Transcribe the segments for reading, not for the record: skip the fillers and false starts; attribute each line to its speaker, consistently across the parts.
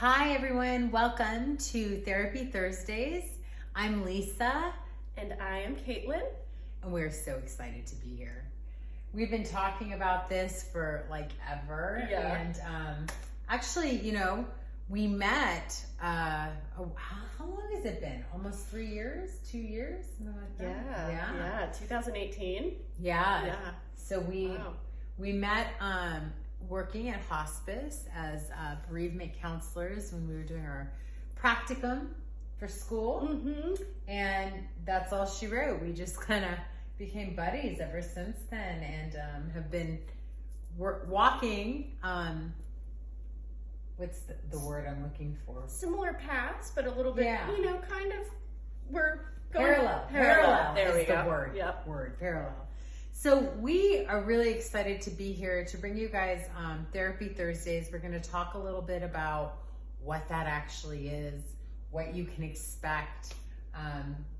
Speaker 1: Hi everyone, welcome to Therapy Thursdays. I'm Lisa.
Speaker 2: And I am Caitlin.
Speaker 1: And we're so excited to be here. We've been talking about this for like ever.
Speaker 2: Yeah.
Speaker 1: And actually, we met, how long has it been? Almost 3 years? 2 years? Something like that?
Speaker 2: Yeah, 2018.
Speaker 1: Yeah. So we met working at hospice as bereavement counselors when we were doing our practicum for school.
Speaker 2: Mm-hmm.
Speaker 1: And that's all she wrote. We just kind of became buddies ever since then, and have been walking, what's the word I'm looking for?
Speaker 2: Similar paths, but a little bit, kind of, we're going
Speaker 1: Parallel
Speaker 2: There we
Speaker 1: is the
Speaker 2: go.
Speaker 1: word.
Speaker 2: Yep.
Speaker 1: Word, parallel. So we are really excited to be here to bring you guys Therapy Thursdays. We're going to talk a little bit about what that actually is, what you can expect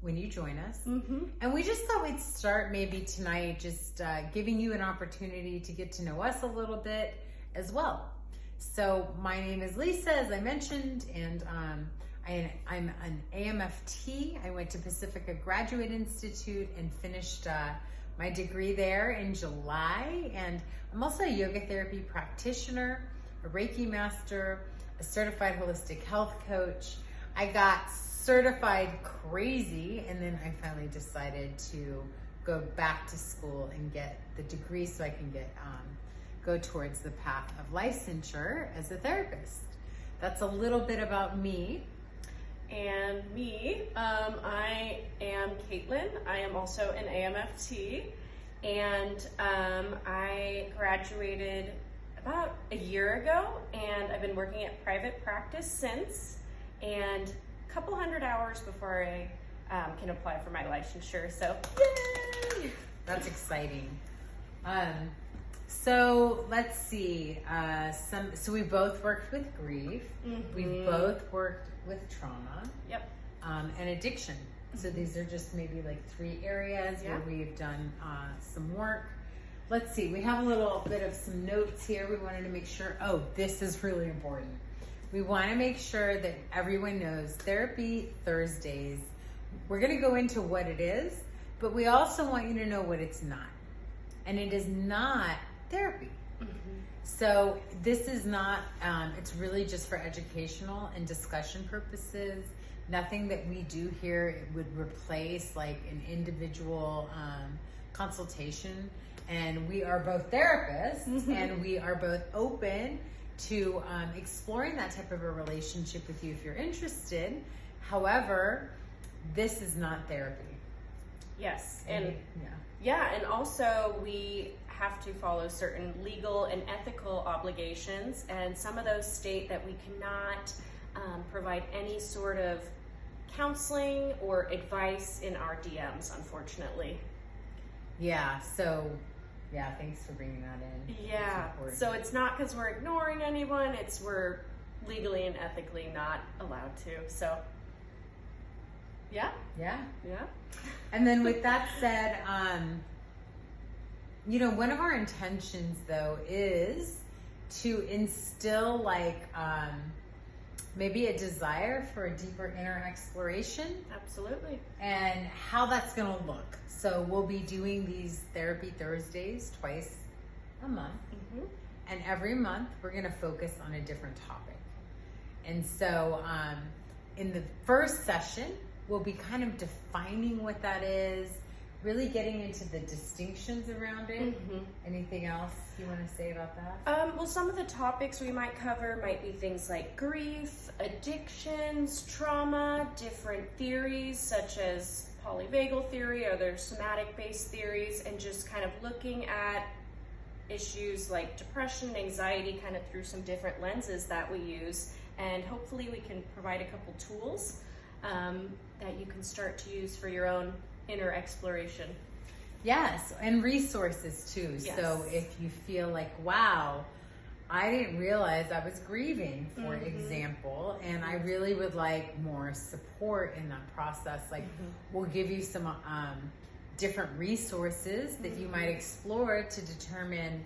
Speaker 1: when you join us.
Speaker 2: Mm-hmm.
Speaker 1: And we just thought we'd start maybe tonight just giving you an opportunity to get to know us a little bit as well. So my name is Lisa, as I mentioned, and I'm an AMFT. I went to Pacifica Graduate Institute and finished my degree there in July. And I'm also a yoga therapy practitioner, a Reiki master, a certified holistic health coach. I got certified crazy, and then I finally decided to go back to school and get the degree so I can go towards the path of licensure as a therapist. That's a little bit about me.
Speaker 2: And me, I am Caitlin. I am also an AMFT, and I graduated about a year ago, and I've been working at private practice since, and a couple hundred hours before I can apply for my licensure, so yay!
Speaker 1: That's exciting. So let's see, so we both worked with grief.
Speaker 2: Mm-hmm.
Speaker 1: We've both worked with trauma.
Speaker 2: Yep.
Speaker 1: And addiction. So these are just maybe like 3 areas where we've done some work. Let's see, we have a little bit of some notes here. We wanted to make sure, this is really important. We want to make sure that everyone knows Therapy Thursdays. We're going to go into what it is, but we also want you to know what it's not. And it is not therapy.
Speaker 2: Mm-hmm.
Speaker 1: So this is not, it's really just for educational and discussion purposes. Nothing that we do here would replace like an individual consultation. And we are both therapists, and we are both open to exploring that type of a relationship with you if you're interested. However, this is not therapy.
Speaker 2: Yes, and and also we have to follow certain legal and ethical obligations, and some of those state that we cannot provide any sort of counseling or advice in our DMs, unfortunately.
Speaker 1: Thanks for bringing that in.
Speaker 2: Yeah, so it's not because we're ignoring anyone, it's we're legally and ethically not allowed to, so yeah.
Speaker 1: And then with that said, one of our intentions though is to instill like maybe a desire for a deeper inner exploration.
Speaker 2: Absolutely.
Speaker 1: And how that's going to look. So we'll be doing these Therapy Thursdays twice a month.
Speaker 2: Mm-hmm.
Speaker 1: And every month we're going to focus on a different topic. And so in the first session, we'll be kind of defining what that is, really getting into the distinctions around it.
Speaker 2: Mm-hmm.
Speaker 1: Anything else you want to say about that?
Speaker 2: Well, some of the topics we might cover might be things like grief, addictions, trauma, different theories such as Polyvagal Theory, other somatic-based theories, and just kind of looking at issues like depression, anxiety, kind of through some different lenses that we use. And hopefully we can provide a couple tools that you can start to use for your own inner exploration.
Speaker 1: Yes, and resources too.
Speaker 2: Yes.
Speaker 1: So if you feel like, wow, I didn't realize I was grieving, for example, and I really would like more support in that process, like we'll give you some different resources that you might explore to determine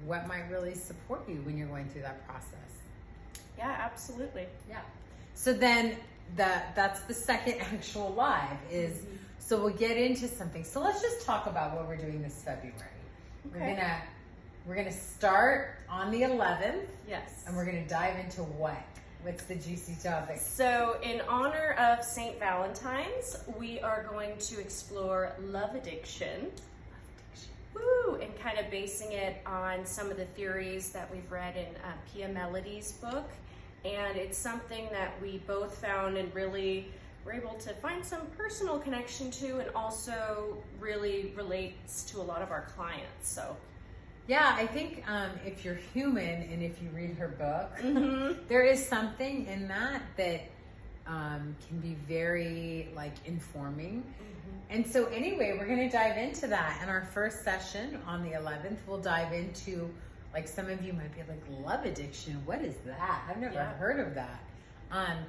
Speaker 1: what might really support you when you're going through that process.
Speaker 2: Yeah, absolutely.
Speaker 1: Yeah. So then that's the second actual live is, so we'll get into something. So let's just talk about what we're doing this February.
Speaker 2: Okay.
Speaker 1: We're gonna start on the 11th.
Speaker 2: Yes.
Speaker 1: And we're gonna dive into what? What's the juicy topic?
Speaker 2: So in honor of St. Valentine's, we are going to explore love addiction. Woo! And kind of basing it on some of the theories that we've read in Pia Melody's book. And it's something that we both found and really were able to find some personal connection to, and also really relates to a lot of our clients. So
Speaker 1: yeah, I think if you're human and if you read her book, there is something in that can be very like informing. And so anyway, we're going to dive into that. In our first session on the 11th, we'll dive into, like, some of you might be like, love addiction. What is that? I've never heard of that.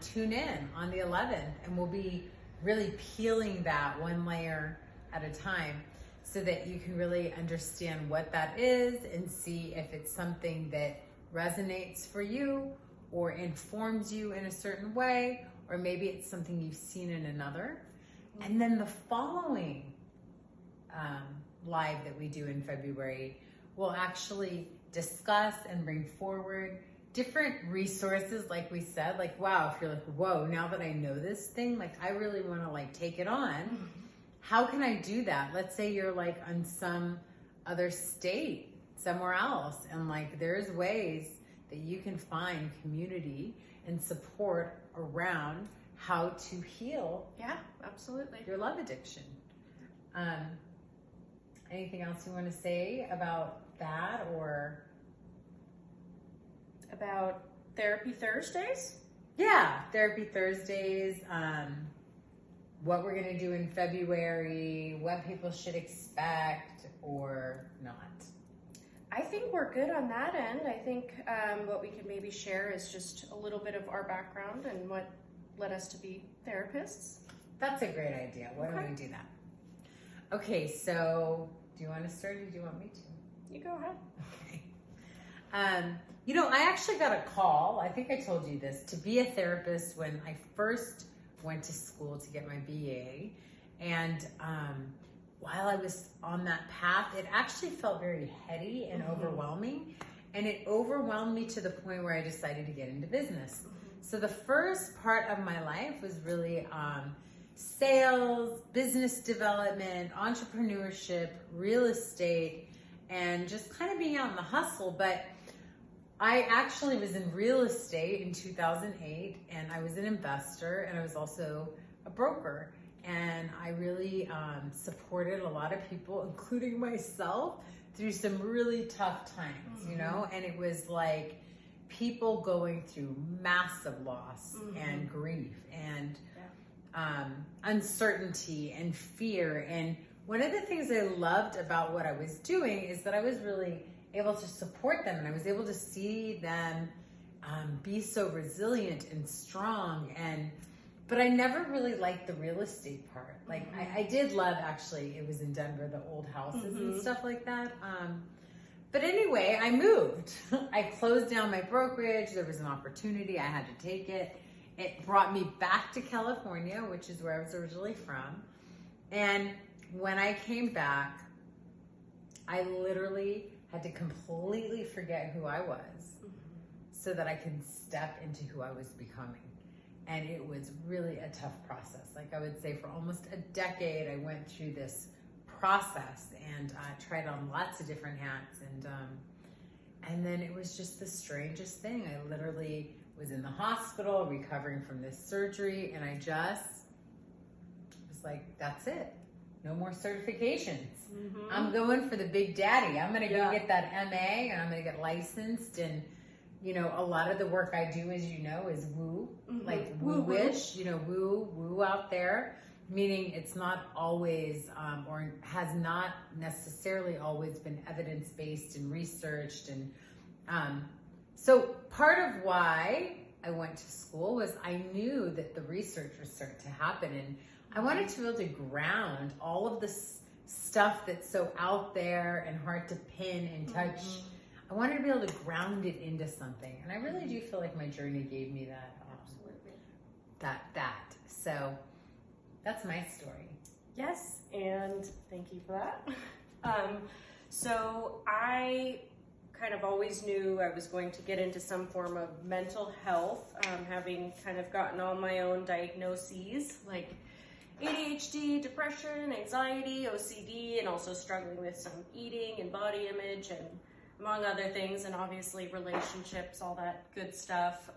Speaker 1: Tune in on the 11th, and we'll be really peeling that one layer at a time so that you can really understand what that is and see if it's something that resonates for you or informs you in a certain way, or maybe it's something you've seen in another. And then the following live that we do in February, we'll actually discuss and bring forward different resources, like we said, like, wow, if you're like, whoa, now that I know this thing, like, I really want to like take it on. How can I do that? Let's say you're like on some other state somewhere else, and like there's ways that you can find community and support around how to heal.
Speaker 2: Yeah, absolutely.
Speaker 1: Your love addiction. Anything else you want to say about that, or
Speaker 2: about Therapy Thursdays?
Speaker 1: Yeah, Therapy Thursdays. What we're going to do in February, what people should expect or not.
Speaker 2: I think we're good on that end. I think what we could maybe share is just a little bit of our background and what led us to be therapists.
Speaker 1: That's a great idea. Why don't we do that? Okay, so do you want to start or do you want me to?
Speaker 2: You go ahead.
Speaker 1: Okay. I actually got a call, I think I told you this, to be a therapist when I first went to school to get my BA. And while I was on that path, it actually felt very heady and overwhelming. And it overwhelmed me to the point where I decided to get into business. So the first part of my life was really sales, business development, entrepreneurship, real estate, and just kind of being out in the hustle. But I actually was in real estate in 2008, and I was an investor, and I was also a broker. And I really supported a lot of people, including myself, through some really tough times, you know? And it was like people going through massive loss and grief and uncertainty and fear. And one of the things I loved about what I was doing is that I was really able to support them, and I was able to see them be so resilient and strong. But I never really liked the real estate part. Like I did love, actually, it was in Denver, the old houses and stuff like that. But anyway, I moved. I closed down my brokerage. There was an opportunity. I had to take it. It brought me back to California, which is where I was originally from. And when I came back, I literally had to completely forget who I was so that I could step into who I was becoming. And it was really a tough process. Like, I would say for almost a decade, I went through this process and tried on lots of different hats. And then it was just the strangest thing. I literally was in the hospital recovering from this surgery, and I just was like, that's it. No more certifications. I'm going for the big daddy. I'm going to go get that MA, and I'm going to get licensed. And, you know, a lot of the work I do, as you know, is woo, like woo-wish, you know, woo out there, meaning it's not always, or has not necessarily always been evidence-based and researched. And so part of why I went to school was I knew that the research was starting to happen, and I wanted to be able to ground all of this stuff that's so out there and hard to pin and touch I wanted to be able to ground it into something. And I really do feel like my journey gave me that.
Speaker 2: Absolutely.
Speaker 1: So that's my story.
Speaker 2: Yes, and thank you for that. So I kind of always knew I was going to get into some form of mental health, having kind of gotten all my own diagnoses, like ADHD, depression, anxiety, OCD, and also struggling with some eating and body image, and among other things, and obviously relationships, all that good stuff.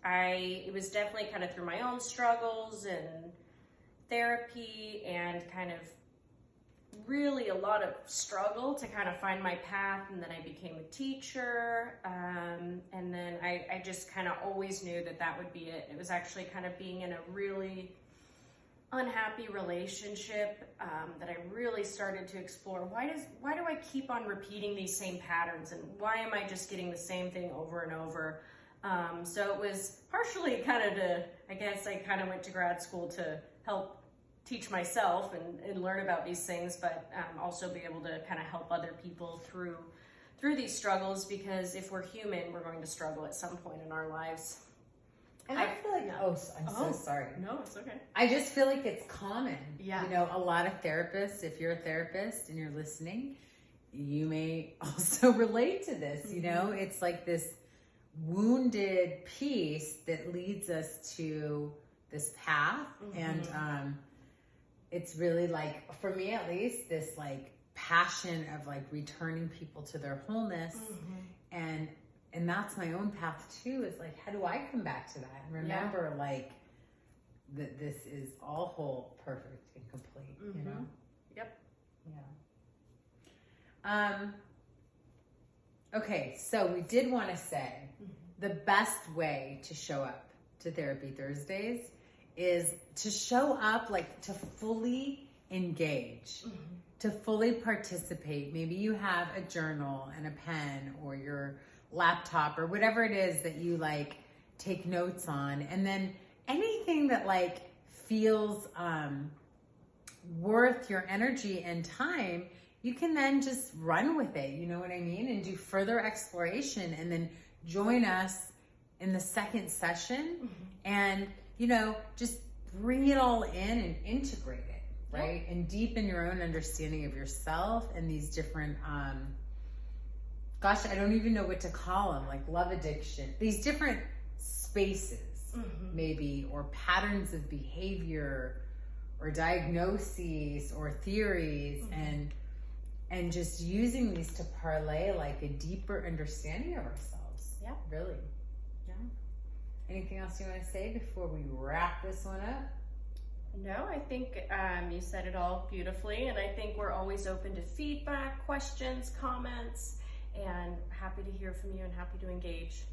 Speaker 2: It was definitely kind of through my own struggles and therapy and kind of really a lot of struggle to kind of find my path, and then I became a teacher, and then I just kind of always knew that would be it. It was actually kind of being in a really unhappy relationship that I really started to explore. Why do I keep on repeating these same patterns, and why am I just getting the same thing over and over? So it was partially kind of I kind of went to grad school to help teach myself and learn about these things, but also be able to kind of help other people through these struggles, because if we're human, we're going to struggle at some point in our lives.
Speaker 1: And I feel like, I'm so sorry.
Speaker 2: No, it's okay.
Speaker 1: I just feel like it's common.
Speaker 2: Yeah.
Speaker 1: You know, a lot of therapists, if you're a therapist and you're listening, you may also relate to this. You know, it's like this wounded piece that leads us to this path. And it's really like, for me at least, this like passion of like returning people to their wholeness. And that's my own path too, is like, how do I come back to that and remember like that this is all whole, perfect, and complete, you know?
Speaker 2: Yep.
Speaker 1: Yeah. Okay, so we did want to say the best way to show up to Therapy Thursdays is to show up, like to fully engage, to fully participate. Maybe you have a journal and a pen or your laptop or whatever it is that you like take notes on, and then anything that like feels worth your energy and time, you can then just run with it, you know what I mean, and do further exploration, and then join us in the second session and, you know, just bring it all in and integrate it, right? And deepen your own understanding of yourself and these different gosh, I don't even know what to call them, like love addiction, these different spaces maybe, or patterns of behavior or diagnoses or theories, and just using these to parlay like a deeper understanding of ourselves.
Speaker 2: Yeah.
Speaker 1: Really. Yeah. Anything else you want to say before we wrap this one up?
Speaker 2: No, I think you said it all beautifully, and I think we're always open to feedback, questions, comments, and happy to hear from you and happy to engage.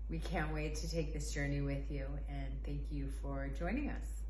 Speaker 1: We can't wait to take this journey with you, and thank you for joining us.